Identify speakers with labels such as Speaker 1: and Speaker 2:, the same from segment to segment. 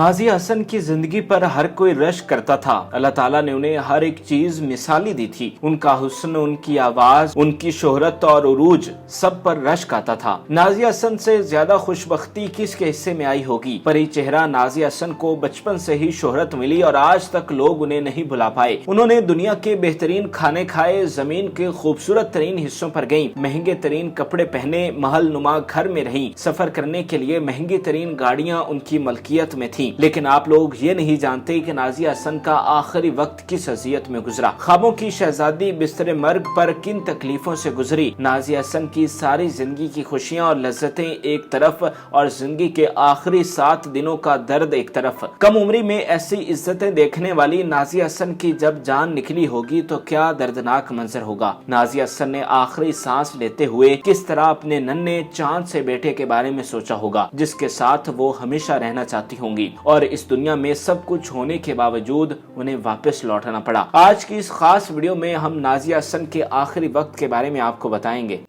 Speaker 1: नाजिया हसन की जिंदगी पर हर कोई रश्क करता था। अल्लाह ताला ने उन्हें हर एक चीज मिसाली दी थी। उनका हुस्न, उनकी आवाज, उनकी शोहरत और उरूज सब पर रश्क आता था। नाजिया हसन से ज्यादा खुशबख्ती किसके हिस्से में आई होगी। परी चेहरा नाजिया हसन को बचपन से ही शोहरत मिली और आज तक लोग उन्हें नहीं भुला पाए। उन्होंने दुनिया के बेहतरीन खाने खाए, जमीन के खूबसूरत तरीन हिस्सों पर गयी, महंगे तरीन कपड़े पहने, महल नुमा घर में रही, सफर करने के लिए महंगी तरीन गाड़ियाँ उनकी मलकियत में थी। लेकिन आप लोग ये नहीं जानते कि नाजिया हसन का आखिरी वक्त किस अजियत में गुजरा। ख्वाबों की शहजादी बिस्तरे मर्ग पर किन तकलीफों से गुजरी। नाजिया हसन की सारी जिंदगी की खुशियां और लज्जतें एक तरफ और जिंदगी के आखिरी 7 दिनों का दर्द एक तरफ। कम उम्री में ऐसी इज्जतें देखने वाली नाजिया हसन की जब जान निकली होगी तो क्या दर्दनाक मंजर होगा। नाजिया हसन ने आखिरी सांस लेते हुए किस तरह अपने नन्हे चांद से बेटे के बारे में सोचा होगा, जिसके साथ वो हमेशा रहना चाहती होंगी और इस दुनिया में सब कुछ होने के बावजूद उन्हें वापस लौटना पड़ा। आज की इस खास वीडियो में हम नाजिया हसन के आखिरी वक्त के बारे में आपको बताएंगे।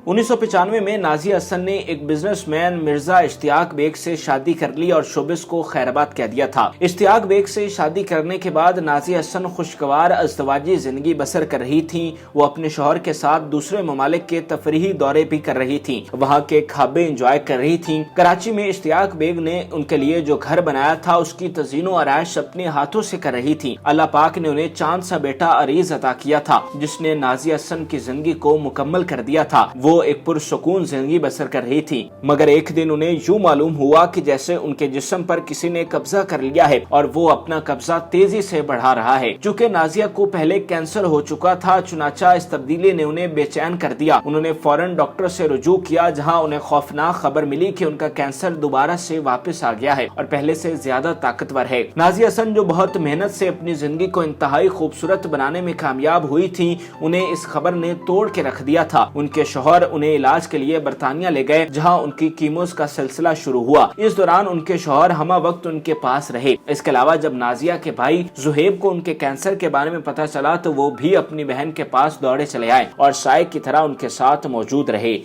Speaker 1: उन्नीस 1995 में नाजिया हसन ने एक बिजनेसमैन मिर्जा इश्तियाक बेग से शादी कर ली और शोबिस को खैराबाद कह दिया था। इश्तियाक बेग से शादी करने के बाद नाजिया हसन खुशगवार अज़दवाजी जिंदगी बसर कर रही थी। वो अपने शौहर के साथ दूसरे ममालिक के तफरीही दौरे भी कर रही थी, वहाँ के खाबे एंजॉय कर रही थी। कराची में इश्तियाक बेग ने उनके लिए जो घर बनाया था उसकी तज़ीनो आराइश अपने हाथों से कर रही थी। अल्लाह पाक ने उन्हें चांद सा बेटा अरीज अता किया था, जिसने नाजिया हसन की जिंदगी को मुकम्मल कर दिया था। वो एक पुरसुकून जिंदगी बसर कर रही थी, मगर एक दिन उन्हें यूं मालूम हुआ कि जैसे उनके जिस्म पर किसी ने कब्जा कर लिया है और वो अपना कब्जा तेजी से बढ़ा रहा है। चूँकि नाजिया को पहले कैंसर हो चुका था, चुनाचा इस तब्दीली ने उन्हें बेचैन कर दिया। उन्होंने फौरन डॉक्टर से रुजू किया, जहाँ उन्हें खौफनाक खबर मिली कि उनका कैंसर दोबारा से वापस आ गया है और पहले से ज्यादा ताकतवर है। नाजिया हसन जो बहुत मेहनत से अपनी जिंदगी को इंतहाई खूबसूरत बनाने में कामयाब हुई थी, उन्हें इस खबर ने तोड़ के रख दिया था। उनके शौहर उन्हें इलाज के लिए बरतानिया ले गए, जहां उनकी कीमोस का सिलसिला शुरू हुआ। इस दौरान उनके शौहर हमा वक्त उनके पास रहे। इसके अलावा जब नाजिया के भाई जुहेब को उनके कैंसर के बारे में पता चला तो वो भी अपनी बहन के पास दौड़े चले आए और साए की तरह उनके साथ मौजूद रहे।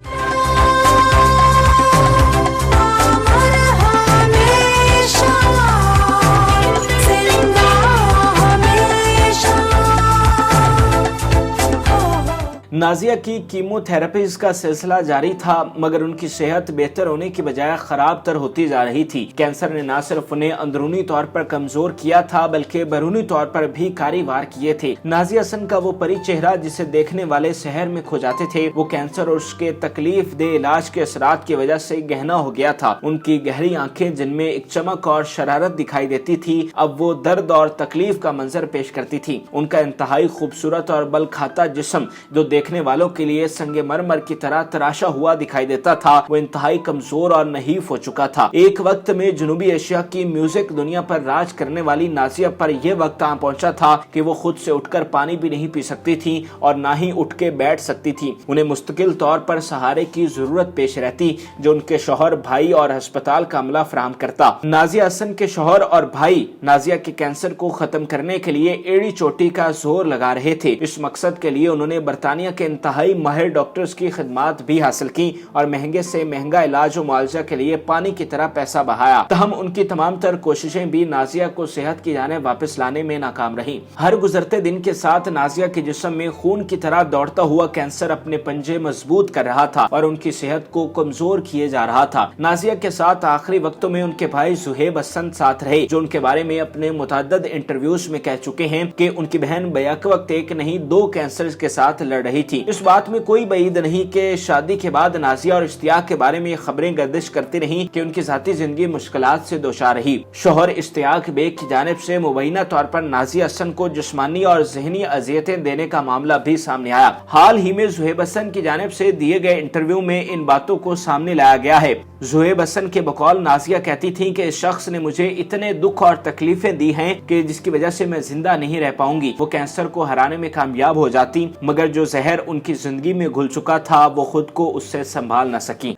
Speaker 1: नाजिया की कीमोथेरेपी का सिलसिला जारी था, मगर उनकी सेहत बेहतर होने की बजाय खराब तर होती जा रही थी। कैंसर ने न सिर्फ उन्हें अंदरूनी तौर पर कमजोर किया था, बल्कि बैरूनी तौर पर भी कारी वार किए थे। नाजिया हसन का वो परी चेहरा जिसे देखने वाले शहर में खो जाते थे, वो कैंसर और उसके तकलीफ दे इलाज के असरात की वजह से गहना हो गया था। उनकी गहरी आंखें जिनमें एक चमक और शरारत दिखाई देती थी, अब वो दर्द और तकलीफ का मंजर पेश करती थी। उनका इंतहाई खूबसूरत और बल खाता जिस्म जो देखने वालों के लिए संगे मरमर की तरह तराशा हुआ दिखाई देता था, वो इंतहाई कमजोर और नहीफ हो चुका था। एक वक्त में जनूबी एशिया की म्यूजिक दुनिया पर राज करने वाली नाजिया पर यह वक्त आ पहुंचा था कि वो खुद से उठकर पानी भी नहीं पी सकती थी और ना ही उठ के बैठ सकती थी। उन्हें मुस्तकिल तौर पर सहारे की जरूरत पेश रहती, जो उनके शौहर, भाई और अस्पताल का अमला फराहम करता। नाजिया हसन के शौहर और भाई नाजिया के कैंसर को खत्म करने के लिए एड़ी चोटी का जोर लगा रहे थे। इस मकसद के लिए उन्होंने बरतानिया के इंतहाई माहिर डॉक्टर्स की खिदमात भी हासिल की और महंगे से महंगा इलाज और मुआवजा के लिए पानी की तरह पैसा बहाया। तहम उनकी तमाम तर कोशिशें भी नाजिया को सेहत की जाने वापस लाने में नाकाम रही। हर गुजरते दिन के साथ नाजिया के जिस्म में खून की तरह दौड़ता हुआ कैंसर अपने पंजे मजबूत कर रहा था और उनकी सेहत को कमजोर किए जा रहा था। नाजिया के साथ आखिरी वक्तों में उनके भाई जुहेब हसन साथ रहे, जो उनके बारे में अपने मुतअद्दिद इंटरव्यूज में कह चुके हैं कि उनकी बहन बैक वक्त एक नहीं 2 कैंसर के साथ लड़ रही थी। इस बात में कोई बईद नहीं कि शादी के बाद नाजिया और इश्तियाक के बारे में खबरें गर्दिश करती रहीं कि उनकी जाती जिंदगी मुश्किलात से दोचार रही। शौहर इश्तियाक बेग की जानिब से मुबैना तौर पर नाजिया हसन को जिस्मानी और ज़हनी अजियतें देने का मामला भी सामने आया। हाल ही में जुहेब हसन की जानिब से दिए गए इंटरव्यू में इन बातों को सामने लाया गया है। जुहेब हसन के बकौल नाजिया कहती थी कि इस शख्स ने मुझे इतने दुख और तकलीफें दी हैं कि जिसकी वजह से मैं जिंदा नहीं रह पाऊंगी। वो कैंसर को हराने में कामयाब हो जाती, मगर जो जहर उनकी जिंदगी में घुल चुका था वो खुद को उससे संभाल न सकी।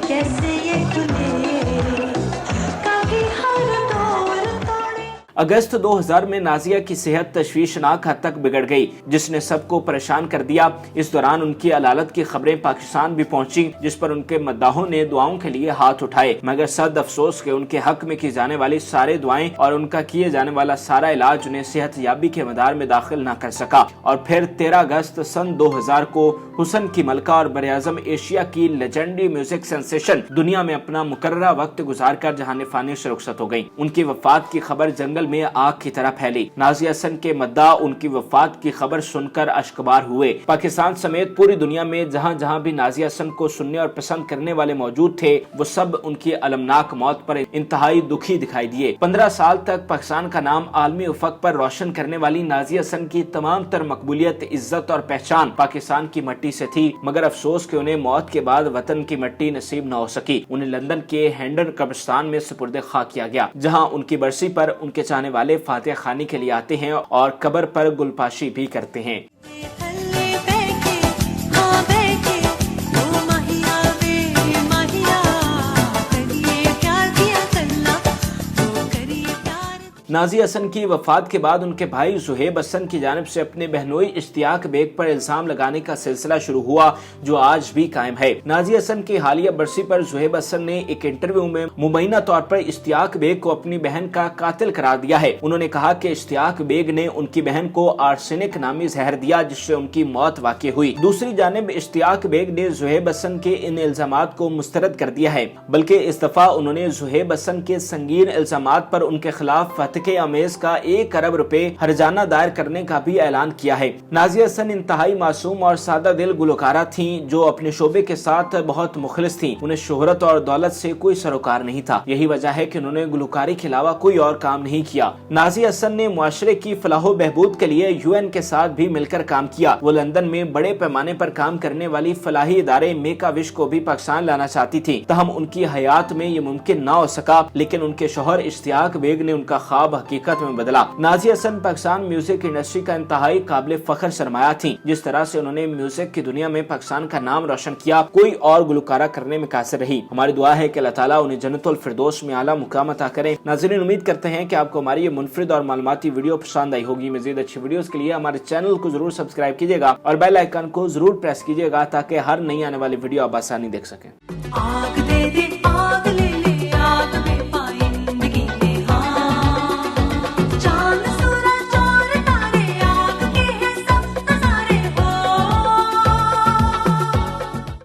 Speaker 2: कैसे ये
Speaker 1: अगस्त 2000 में नाजिया की सेहत तशवीशनाक हद तक बिगड़ गई, जिसने सबको परेशान कर दिया। इस दौरान उनकी अदालत की खबरें पाकिस्तान भी पहुंची, जिस पर उनके मद्दाहों ने दुआओं के लिए हाथ उठाए, मगर सद अफसोस के उनके हक में की जाने वाली सारे दुआएं और उनका किए जाने वाला सारा इलाज उन्हें सेहत याबी के मदार में दाखिल न कर सका। और फिर 13 अगस्त सन 2000 को हुसन की मलका और बरआज़म एशिया की लेजेंडरी म्यूजिक सेंसेशन दुनिया में अपना मुकर्ररा वक्त गुजार कर जहान फानी से रुखसत हो गई। उनकी वफात की खबर जंगल में आग की तरह फैली। नाज़िया हसन के मद्दा उनकी वफात की खबर सुनकर अश्कबार हुए। पाकिस्तान समेत पूरी दुनिया में जहां जहां भी नाज़िया हसन को सुनने और पसंद करने वाले मौजूद थे, वो सब उनकी अलमनाक मौत पर इंतहाई दुखी दिखाई दिए। 15 साल तक पाकिस्तान का नाम आलमी उफक पर रोशन करने वाली नाज़िया हसन की तमाम तर मकबूलियत, इज्जत और पहचान पाकिस्तान की मट्टी से थी, मगर अफसोस कि उन्हें मौत के बाद वतन की मट्टी नसीब न हो सकी। उन्हें लंदन के हेंडन कब्रिस्तान में सुपुर्द खाक किया गया, जहां उनकी बरसी पर उनके चाहने वाले फातिहा खानी के लिए आते हैं और कब्र पर गुलपाशी भी करते हैं। नाज़िया हसन की वफात के बाद उनके भाई ज़ुहैब हसन की जानिब से अपने बहनोई इश्तियाक बेग पर इल्जाम लगाने का सिलसिला शुरू हुआ, जो आज भी कायम है। नाज़िया हसन की हालिया बरसी पर ज़ुहैब हसन ने एक इंटरव्यू में मुबैना तौर पर इश्तियाक बेग को अपनी बहन का कातिल करार दिया है। उन्होंने कहा कि इश्तियाक बेग ने उनकी बहन को आर्सेनिक नामी जहर दिया, जिससे उनकी मौत वाक़ई हुई। दूसरी जानिब इश्तियाक बेग ने ज़ुहैब हसन के इन इल्जामात को मुस्तरद कर दिया है, बल्कि इस दफा उन्होंने ज़ुहैब हसन के संगीन इल्जामात पर उनके खिलाफ के अमेज का 1 अरब रुपए हर्जाना दायर करने का भी ऐलान किया है। नाज़िया हसन इंतहाई मासूम और सादा दिल गुलकारा थीं, जो अपने शोबे के साथ बहुत मुखलिस थीं। उन्हें शोहरत और दौलत से कोई सरोकार नहीं था। यही वजह है कि उन्होंने गुलकारी के अलावा कोई और काम नहीं किया। नाज़िया हसन ने मुआशरे की फलाह बहबूद के लिए UN के साथ भी मिलकर काम किया। वो लंदन में बड़े पैमाने पर काम करने वाली फलाही इदारे मेक अ विश को भी पाकिस्तान लाना चाहती थी, तहम उनकी हयात में ये मुमकिन न हो सका, लेकिन उनके शौहर इश्तियाक बेग ने उनका ख्वाब हकीकत में बदला। नाज़िया हसन पाकिस्तान म्यूजिक इंडस्ट्री का इंतहाई काबिल फख्र सरमाया थी। जिस तरह से उन्होंने म्यूजिक की दुनिया में पाकिस्तान का नाम रोशन किया, कोई और गुलकारा करने में कासिर रही। हमारी दुआ है कि अल्लाह ताला उन्हें जन्नतुल फिरदौस में आला मुकाम अता करे। नाज़रीन, उम्मीद करते हैं कि आपको हमारी ये मुनफरिद और मालूमाती वीडियो पसंद आई होगी। मजीद अच्छी वीडियोस के लिए हमारे चैनल को जरूर सब्सक्राइब कीजिएगा और बेल आइकन को जरूर प्रेस कीजिएगा, ताकि हर नई आने वाली वीडियो आप आसानी देख सकें।